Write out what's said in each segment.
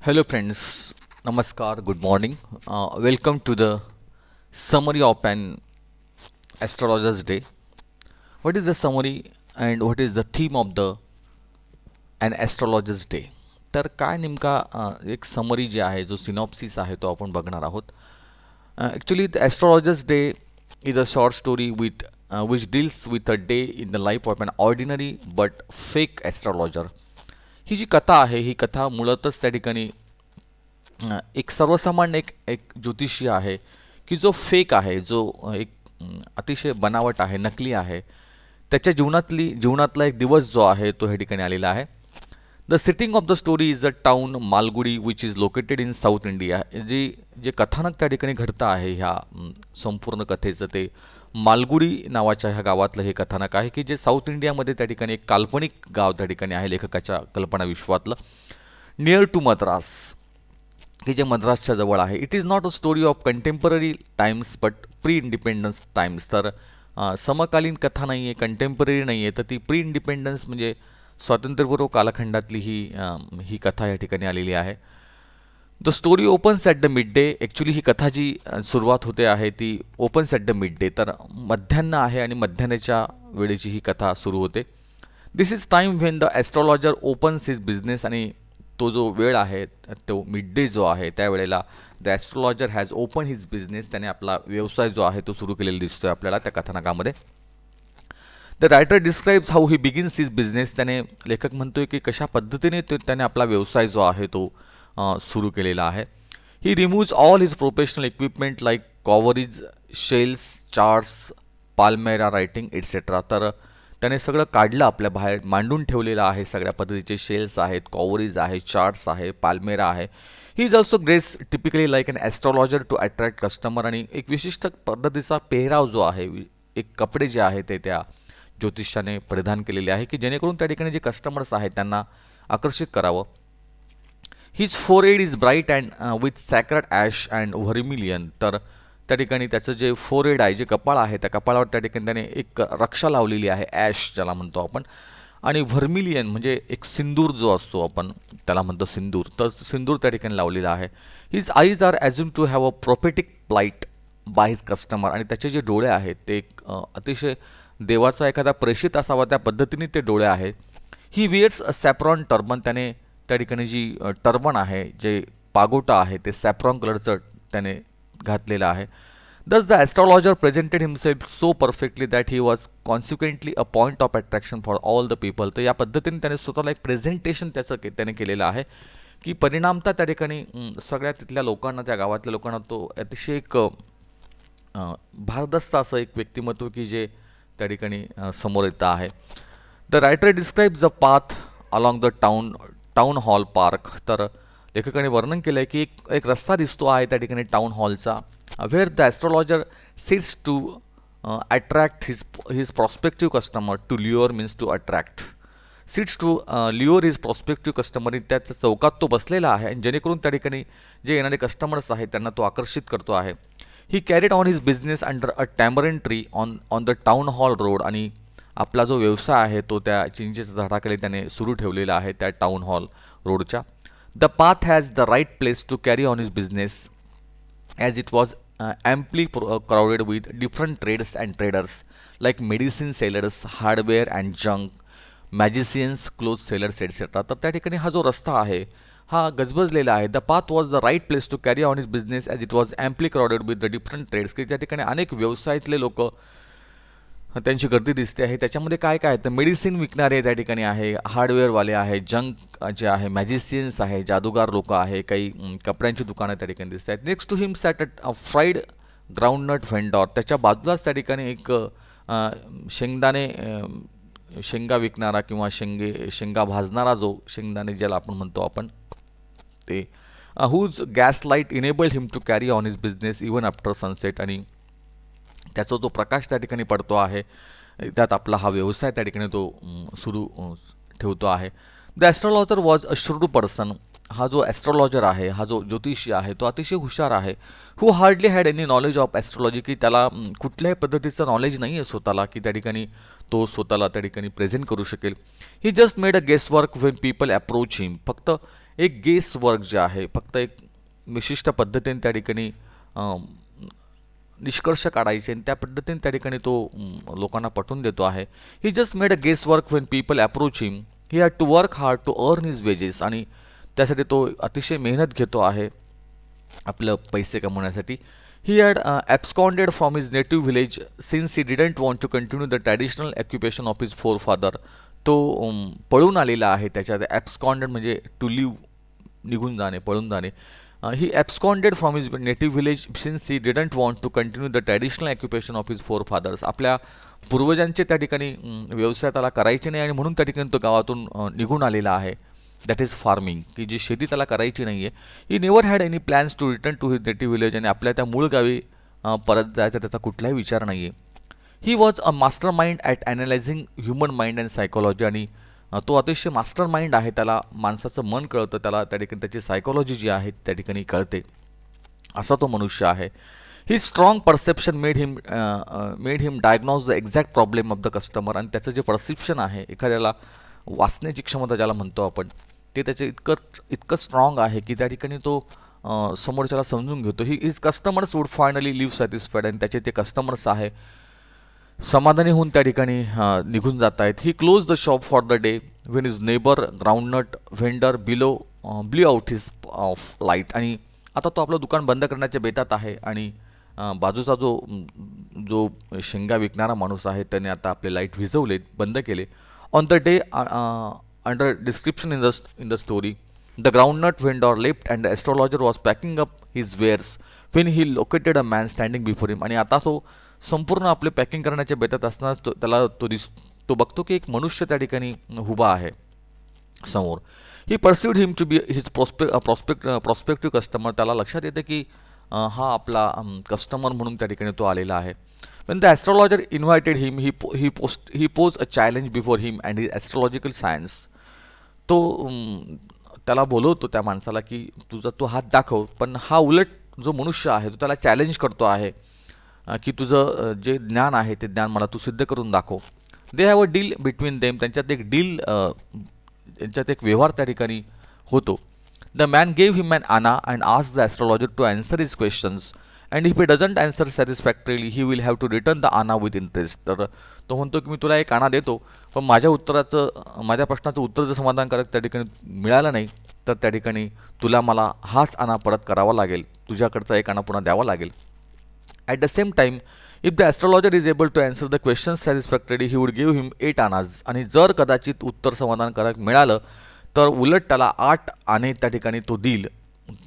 Hello, friends. Namaskar. Good morning. Welcome to the summary of an astrologer's day. What is the summary and what is the theme of the an astrologer's day? तर काय नेमका एक summary जे आहे जो synopsis आहे तो आपण बघणार आहोत. Actually the astrologer's day is a short story with which deals with a day in the life of an ordinary but fake astrologer. ही जी कथा आहे ही कथा मुळातच त्या ठिकाणी एक सर्वसामान्य एक एक ज्योतिषी आहे की जो फेक आहे, जो एक अतिशय बनावट आहे, नकली आहे. त्याच्या जीवनातला एक दिवस जो आहे तो ह्या ठिकाणी आलेला आहे. The sitting of the story is a town Malgudi which is located in south India. जे कथानक त्या ठिकाणी घडतं आहे ह्या संपूर्ण कथेचं ते मालगुडी नावाच्या ह्या गावातलं हे कथानक आहे की जे साऊथ इंडियामध्ये त्या ठिकाणी एक काल्पनिक गाव त्या ठिकाणी आहे लेखकाच्या कल्पना विश्वातलं, नियर टू मद्रास, की जे मद्रासच्या जवळ आहे. It is not a story of contemporary times but pre independence times. तर समकालीन कथा नाही आहे, कंटेम्पररी नाही आहे, तर ती प्री इंडिपेंडन्स म्हणजे स्वातंत्र्यपूर्व कालखंडातली ही कथा या ठिकाणी आलेली आहे. The story opens at the mid day. Actually ही कथा जी सुरुवात होते आहे ती opens at the mid day, तर मध्यान्ह आहे आणि मध्यान्हाच्या वेळेची ही कथा सुरू होते. This is time when the astrologer opens his business. आणि तो जो वेळ आहे तो मिड डे जो आहे त्यावेळेला the astrologer has open his business. त्याने आपला व्यवसाय जो आहे तो सुरू केलेला दिसतोय आपल्याला त्या कथानकामध्ये. The writer describes how he begins his business. त्याने लेखक म्हणतोय की कशा पद्धतीने त्याने आपला व्यवसाय जो आहे तो सुरू केलेला आहे. He removes all his professional equipment like cowries, shells, charts, palmyra writing etcetera. तर त्याने सगळं काढलं, आपल्या बाहेर मांडून ठेवलेलं आहे. सगळ्या पद्धतीचे शेल्स आहेत, कॉवरीज आहे, चार्ट्स आहे, पाल्मेरा आहे. He is also dress typically like an astrologer to attract customer. आणि एक विशिष्ट पद्धतीचा पेहराव जो आहे, एक कपडे जे आहे ते त्या ज्योतिषाने परिधान केलेले आहे की जेणेकरून त्या ठिकाणी जे कस्टमर्स आहेत त्यांना आकर्षित करावं. His forehead is bright and with sacred ash and vermilion. तर त्या ठिकाणी त्याचं जे फोरहेड आहे, जे कपाळ आहे, त्या कपाळावर त्या ठिकाणी त्याने एक रक्षा लावलेली आहे, ॲश ज्याला म्हणतो आपण. आणि व्हर्मिलियन म्हणजे एक सिंदूर जो असतो आपण त्याला म्हणतो सिंदूर, तर सिंदूर त्या ठिकाणी लावलेला आहे. His eyes are assume to have a prophetic plight by his customer. आणि त्याचे जे डोळे आहेत ते एक अतिशय देवाचा एखादा प्रेषित असावा त्या पद्धतीने ते डोळे आहेत. ही वियर्स अ सॅप्रॉन टर्बन. त्याने त्या ठिकाणी जी टर्बन आहे, जे पागोटा आहे, ते सॅप्रॉन कलरचं त्याने घातलेलं आहे. दस the astrologer presented himself so perfectly that he was consequently a point of attraction for all the people. तर या पद्धतीने त्याने स्वतःला एक प्रेझेंटेशन त्याने केलेलं आहे की परिणामता त्या ठिकाणी सगळ्या तिथल्या लोकांना, त्या गावातल्या लोकांना तो अतिशय एक भारदस्त असं एक व्यक्तिमत्व की जे त्या ठिकाणी समोर येतं आहे. The writer describes the path along the town hall park. तर लेखकाने वर्णन केलं आहे की एक रस्ता दिसतो आहे त्या ठिकाणी टाउन हॉलचा, where the astrologer sits to attract his prospective customer. To lure means to attract, sits to lure his prospective customer. त्या चौकात तो बसलेला आहे आणि जेणेकरून त्या ठिकाणी जे येणारे कस्टमर्स आहेत त्यांना तो आकर्षित करतो आहे. He carried on his business under a tamarind tree on the town hall road. आणि आपला जो व्यवसाय आहे तो त्या चिंचेच्या झाडाखाली त्याने सुरू ठेवलेला आहे त्या टाउन हॉल रोडच्या. The path has the right place to carry on his business as it was amply crowded with different trades and traders like medicine sellers, hardware and junk, magicians, clothes sellers, etc. तर त्या ठिकाणी हा जो रस्ता आहे हा गजबजलेला आहे. The path was the right place to carry on his business as it was amply crowded with the different trades. की त्या ठिकाणी अनेक व्यवसायातले लोक त्यांची गर्दी दिसते आहे. त्याच्यामध्ये काय काय तर मेडिसिन विकणारे त्या ठिकाणी आहे, हार्डवेअरवाले आहे, जंक जे आहे, मॅजिशियन्स आहे, जादूगार लोक आहे, काही कपड्यांची दुकानं त्या ठिकाणी दिसत आहेत. Next to him sat a fried groundnut vendor. त्याच्या बाजूलाच त्या ठिकाणी एक शेंगदाणे शेंगा विकणारा किंवा शेंगा भाजणारा जो शेंगदाणे ज्याला आपण म्हणतो आपण ते, whose gas light enabled him to carry on his business even after sunset. आणि त्याचा जो प्रकाश त्या ठिकाणी पडतो आहे त्यात आपला हा व्यवसाय त्या ठिकाणी तो सुरू ठेवतो आहे. The astrologer was a shrewd person. हा जो ॲस्ट्रॉलॉजर आहे, हा जो ज्योतिषी आहे, तो अतिशय हुशार आहे. Who hardly had any knowledge of astrology. की त्याला कुठल्याही पद्धतीचं नॉलेज नाही आहे स्वतःला की त्या ठिकाणी तो स्वतःला त्या ठिकाणी प्रेझेंट करू शकेल. He just made a guesswork when people approach him. फक्त एक गेस वर्क जे आहे फक्त एक विशिष्ट पद्धतीने त्या ठिकाणी निष्कर्ष काढायचे आणि त्या पद्धतीने त्या ठिकाणी तो लोकांना पटवून देतो आहे. He just made a guesswork when people approach him. He had to work hard to earn his wages आणि त्यासाठी तो अतिशय मेहनत घेतो आहे आपलं पैसे कमवण्यासाठी. He had absconded from his native village since he didn't want to continue the traditional occupation of his forefather. तो पळून आलेला आहे त्याच्यात. ॲब्स्कॉन्डेड म्हणजे टू लिव्ह, निघून जाणे, पळून जाणे. He absconded from his native village since he didn't want to continue the traditional occupation of his forefathers. आपल्या पूर्वजांचे त्या ठिकाणी व्यवसाय त्याला करायचे नाही आणि म्हणून त्या ठिकाणी तो गावातून निघून आलेला आहे. दॅट इज फार्मिंग, की जी शेती त्याला करायची नाही आहे. He never had any plans to return to his native village. आणि आपल्या त्या मूळ गावी परत जायचा त्याचा कुठलाही विचार नाही आहे. He was a mastermind at analysing human mind and psychology. आणि तो अतिशय मास्टर माइंड आहे. त्याला माणसाचं मन कळतं, त्याला त्या ठिकाणी त्याची सायकोलॉजी जी आहे त्या ठिकाणी कळते, असा तो मनुष्य आहे. He strong perception made him diagnose the exact problem of the customer. आणि त्याचं जे परसेप्शन आहे, एखाद्याला वाचण्याची क्षमता ज्याला म्हणतो आपण, ते त्याचे इतकं स्ट्रॉंग आहे की त्या ठिकाणी तो समोरच्याला समजून घेतो. His customers would finally leave satisfied. आणि त्याचे ते कस्टमर्स आहे समाधानी होऊन त्या ठिकाणी निघून जात आहेत. He close the shop for the day when is neighbour groundnut vendor blew out his of light. आणि आता तो आपलं दुकान बंद करण्याच्या बेतात आहे आणि बाजूचा जो शेंगा विकणारा माणूस आहे त्याने आता आपले लाईट विझवले, बंद केले. On the day under description in the story, the groundnut vendor left and the astrologer was packing up his wares when he located a man standing before him. आणि आता तो संपूर्ण आपले पॅकिंग करण्याच्या बेतात असताना त्याला तो बघतो की एक मनुष्य त्या ठिकाणी उभा आहे समोर. He perceived him to be his prospective customer. त्याला लक्षात येते की हा आपला कस्टमर म्हणून त्या ठिकाणी तो आलेला आहे. When the astrologer invited him he pose a challenge before him and his astrological science. तो त्याला बोलवतो त्या माणसाला की तुझा तो हात दाखव. पण हा उलट जो मनुष्य आहे तो त्याला चॅलेंज करतो आहे की तुझं जे ज्ञान आहे ते ज्ञान मला तू सिद्ध करून दाखव. They have a deal between them. त्यांच्यात एक व्यवहार त्या ठिकाणी होतो. The man gave him an anna and ask the astrologer to answer his questions and if he doesn't answer satisfactorily he will have to return the anna with interest. तर तो म्हणतो की मी तुला एक आना देतो, पण माझ्या प्रश्नाचं उत्तर जर समाधानकारक त्या ठिकाणी मिळालं नाही तर त्या ठिकाणी तुला मला हाच आना परत करावा लागेल, तुझ्याकडचा एक आना पुन्हा द्यावा लागेल. At the same time, if the astrologer is able to answer the questions satisfactorily, he would give him 8 आनाज. आणि जर कदाचित उत्तर समाधानकारक मिळालं तर उलट त्याला 8 आणे त्या ठिकाणी तो देईल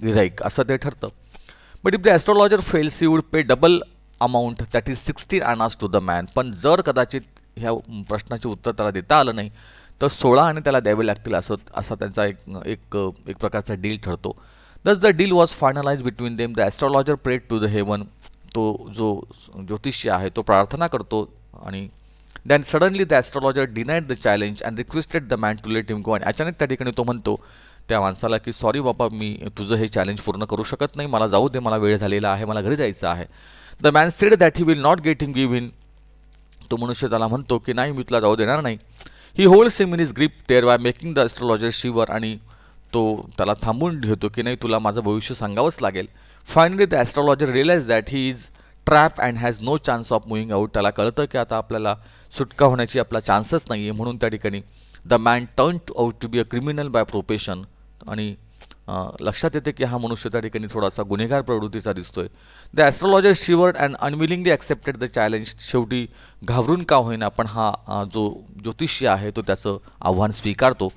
गिऱ्हाईक, असं ते ठरतं. But if the astrologer fails he would pay double amount, that is 16 आनाज टू द मॅन. पण जर कदाचित ह्या प्रश्नाचे उत्तर त्याला देता आलं नाही तर 16 आणे त्याला द्यावे लागतील, असा त्यांचा एक प्रकारचा डील ठरतो. Thus the deal was finalize between them. The astrologer prayed to the heaven. तो जो ज्योतिषी आहे तो प्रार्थना करतो आणि then suddenly the astrologer denied the challenge and requested the man to let him go. आणि अचानक त्या ठिकाणी तो म्हणतो त्या माणसाला की सॉरी बाबा, मी तुझं हे चॅलेंज पूर्ण करू शकत नाही, मला जाऊ दे, मला वेळ झालेला आहे, मला घरी जायचं आहे. The man sed that he will not get him give in. तो मनुष्य त्याला म्हणतो की नाही, मी तुला जाऊ देणार नाही. He holds him in his grip thereby making the astrologer shiver. आणि तो त्याला थांबून घेतो की नाही, तुला माझं भविष्य सांगावंच लागेल. Finally the astrologer realize that he is trap and has no chance of moving out. त्याला कळतं की आता आपल्याला सुटका होण्याची आपला चान्सच नाही आहे. म्हणून त्या ठिकाणी the man turn out to be a criminal by profession. आणि लक्षात येते की हा मनुष्य त्या ठिकाणी थोडासा गुन्हेगार प्रवृत्तीचा दिसतोय. The astrologer शिवर्ड and unwillingly accepted the challenge. शेवटी घाबरून का होईना पण हा जो ज्योतिषी आहे तो त्याचं आव्हान स्वीकारतो.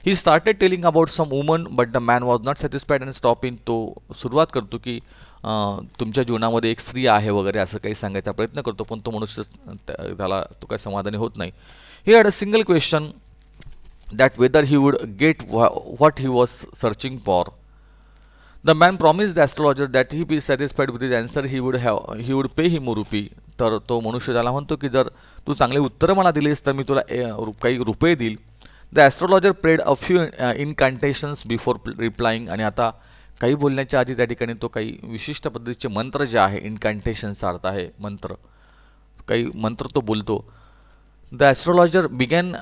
He started telling about some woman but the man was not satisfied and stop in. तो सुरुवात करतो की तुमच्या जीवनामध्ये एक स्त्री आहे वगैरे असं काही सांगायचा प्रयत्न करतो, पण तो मनुष्य त्याला तो काही समाधानी होत नाही. He had a single question that whether he would get what he was searching for. The man promise the astrologer that he be satisfied with his answer he would pay him rupee. तर तो मनुष्य त्याला म्हणतो की जर तू चांगले उत्तरं मला दिलीस तर मी तुला काही रुपये देईल. The astrologer prayed a few incantations before replying. आणि आता काही बोलण्याच्या आधी त्या ठिकाणी तो काही विशिष्ट पद्धतीचे मंत्र जे आहे, इनकॅन्टेशनचा अर्थ आहे मंत्र, काही मंत्र तो बोलतो. The astrologer began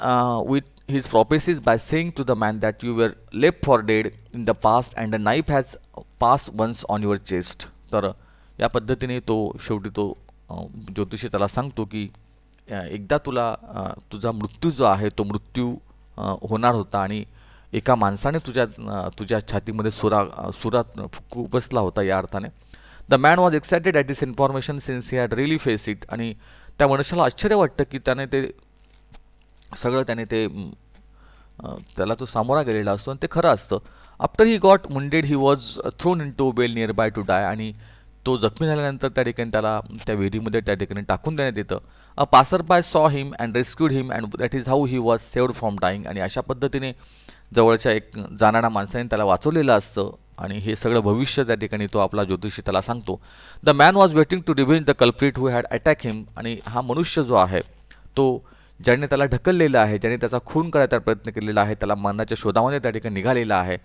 with his prophecies by saying to the man that you were left for dead in the past and the knife has passed once on your chest. तर या पद्धतीने तो शेवटी तो ज्योतिषी त्याला सांगतो की एकदा तुला तुझा मृत्यू जो आहे तो मृत्यू होणार होता आणि एका माणसाने तुझ्या छातीमध्ये सुरात फुक्कू बसला होता या अर्थाने. The man was excited at this information since he had really face it. आणि त्या मनुष्याला आश्चर्य वाटतं की त्याने ते सगळं त्याने ते त्याला तो सामोरा गेलेला असतो आणि ते खरं असतं. After he got wounded he was thrown into well nearby to die. आणि तो जखमी झाल्यानंतर त्या ठिकाणी त्याला त्या विहिरीमध्ये त्या ठिकाणी टाकून देण्यात येतं. अ passerby saw him and rescued him and that is how he was saved from dying. आणि अशा पद्धतीने जवळच्या एक जाणाऱ्या माणसाने त्याला वाचवलेलं असतं आणि हे सगळं भविष्य त्या ठिकाणी तो आपला ज्योतिषी त्याला सांगतो. The man was waiting to revenge the culprit who had attack him. आणि हा मनुष्य जो आहे तो ज्याने त्याला ढकललेला आहे, ज्याने त्याचा खून करायचा प्रयत्न केलेला आहे, त्याला मरणाच्या शोधामध्ये त्या ठिकाणी निघालेला आहे,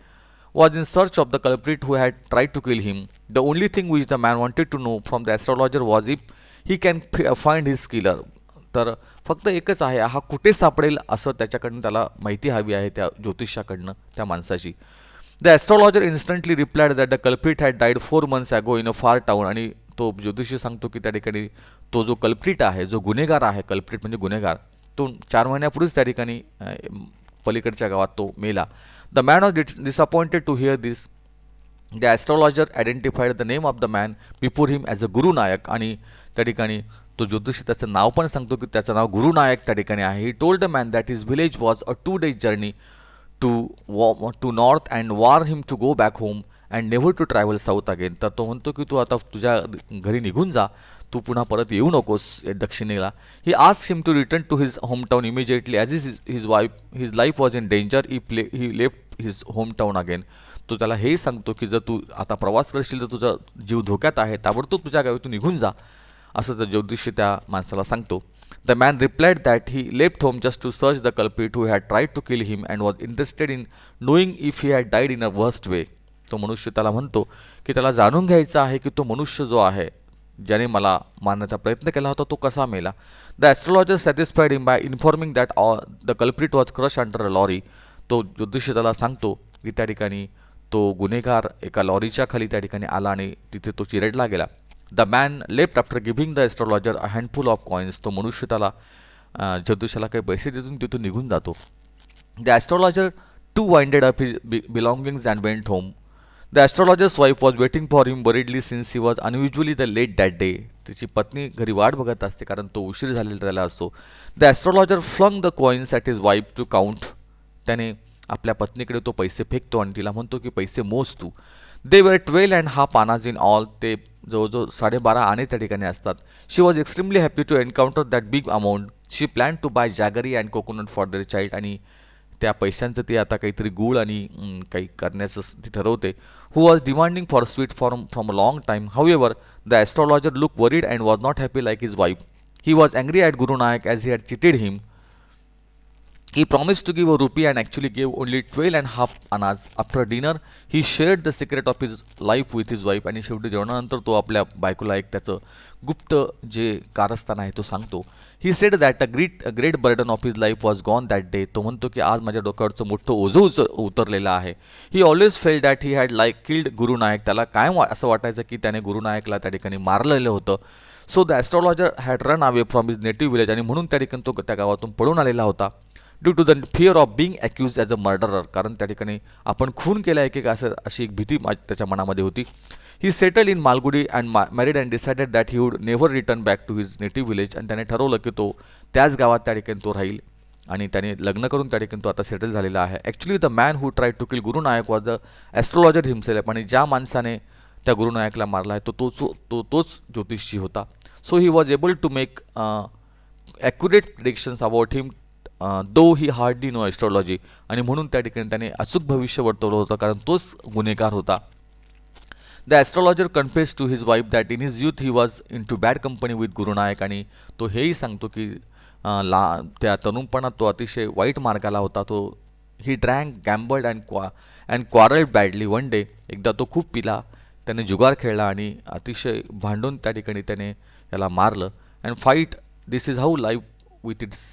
was in search of the culprit who had tried to kill him. The only thing which the man wanted to know from the astrologer was if he can find his killer. तर फक्त एकच आहे, हा कुठे सापडेल असं त्याच्याकडनं त्याला माहिती हवी आहे त्या ज्योतिषाकडनं त्या माणसाची. The astrologer instantly replied that the culprit had died 4 months ago in a far town. आणि तो ज्योतिषी सांगतो की त्या ठिकाणी तो जो कल्प्रिट आहे, जो गुन्हेगार आहे, कल्प्रिट म्हणजे गुन्हेगार, तो 4 महिन्यापूर्वीच त्या ठिकाणी पलीकडच्या गावात तो मेला. The man was disappointed to hear this. The astrologer identified the name of the man before him as a Guru Nayak. आणि त्या ठिकाणी तो ज्योतिषी त्याचं नाव पण सांगतो की त्याचं नाव गुरु नायक त्या ठिकाणी आहे. He told the man that his village was a 2 days journey to north and warn him to go back home and never to travel south again. तर तो म्हणतो की तू आता तुझ्या घरी निघून जा, तू पुन्हा परत येऊ नकोस दक्षिणेला. He asked him to return to his hometown immediately as his life was in danger he left his hometown again. तो त्याला हेही सांगतो की जर तू आता प्रवास करशील तर तुझा जीव धोक्यात आहे, ताबडतोब तुझ्या गावी तू निघून जा, असं त्या ज्योतिषी त्या माणसाला सांगतो. The man replied that he left home just to search the culprit who had tried to kill him and was interested in knowing if he had died in a worst way. तो मनुष्य त्याला म्हणतो की त्याला जाणून घ्यायचं आहे की तो मनुष्य जो आहे ज्याने मला मारण्याचा प्रयत्न केला होता तो कसा मेला. The astrologer satisfied him by informing that the culprit was crush under a lorry. तो ज्योतिषी त्याला सांगतो की त्या ठिकाणी तो गुन्हेगार एका लॉरीच्या खाली त्या ठिकाणी आला आणि तिथे तो चिरडला गेला. The man left after giving the astrologer a handful of coins. तो मनुष्य त्याला ज्योतिषाला काही पैसे देतून तिथून निघून जातो. The astrologer too winded up his belongings and went home. The astrologer's wife was waiting for him worriedly since he was unusually the late that day. तिची पत्नी घरी वाट बघत असते कारण तो उशीर झालेला त्याला असतो. The astrologer flung the coins at his wife to count. त्याने आपल्या पत्नीकडे तो पैसे फेकतो आणि तिला म्हणतो की पैसे मोज तू. दे वर 12.5 आनाज इन ऑल. ते जवळजवळ 12.5 आणे त्या ठिकाणी असतात. She was extremely happy to encounter that big amount. She plan to buy jaggery and coconut for their child. आणि त्या पैशांचं ती आता काहीतरी गूळ आणि काही करण्याचं ती ठरवते. Who was demanding for sweet from a long time. However the astrologer look worried and was not happy like his wife. He was angry at Guru Nayak as he had cheated him. He promised to give a rupee and actually gave only 12.5 annas. After dinner, he shared the secret of his life with his wife. आणि शेवटी जेवणानंतर तो आपल्या बायकोला एक त्याचं गुप्त जे कारस्थान आहे तो सांगतो. He said that great burden of his life was gone that day. तो म्हणतो की आज माझ्या डोक्यावरचं मोठं ओझं उतरलेलं आहे. ही always fail that he had killed गुरु नायक. त्याला कायम असं वाटायचं की त्याने गुरु नायकला त्या ठिकाणी मारलेलं होतं. So the astrologer had run away from his native village. आणि म्हणून त्या ठिकाणी तो त्या गावातून पळून आलेला होता. Due to the fear of being accuse as a murderer. कारण त्या ठिकाणी आपण खून केला आहे की असं अशी एक भीती त्याच्या मनामध्ये होती. He settle in Malgudi and married and decided that he would never return back to his native village. आणि त्याने ठरवलं की तो त्याच गावात त्या ठिकाणी तो राहील आणि त्याने लग्न करून त्या ठिकाणी तो आता सेटल झालेला आहे. Actually the man who try to kill Guru Nayak was the astrologer himself. आणि ज्या माणसाने त्या गुरु नायकला मारला आहे तोच ज्योतिषी होता. So he was able to make accurate predictions about him though he hardly know astrology. आणि म्हणून त्या ठिकाणी त्याने अचूक भविष्य वर्तवलं होतं कारण तोच गुन्हेगार होता. The astrologer confess to his wife that in his youth he was into bad company with Guru Nayak. आणि तो हेही सांगतो की त्या तरुणपणात तो अतिशय वाईट मार्गाला होता. तो he drank gambled and quarrelled badly one day. एकदा तो खूप पिला, त्याने जुगार खेळला आणि अतिशय भांडून त्या ठिकाणी त्याने याला मारलं. And fight this is how life with its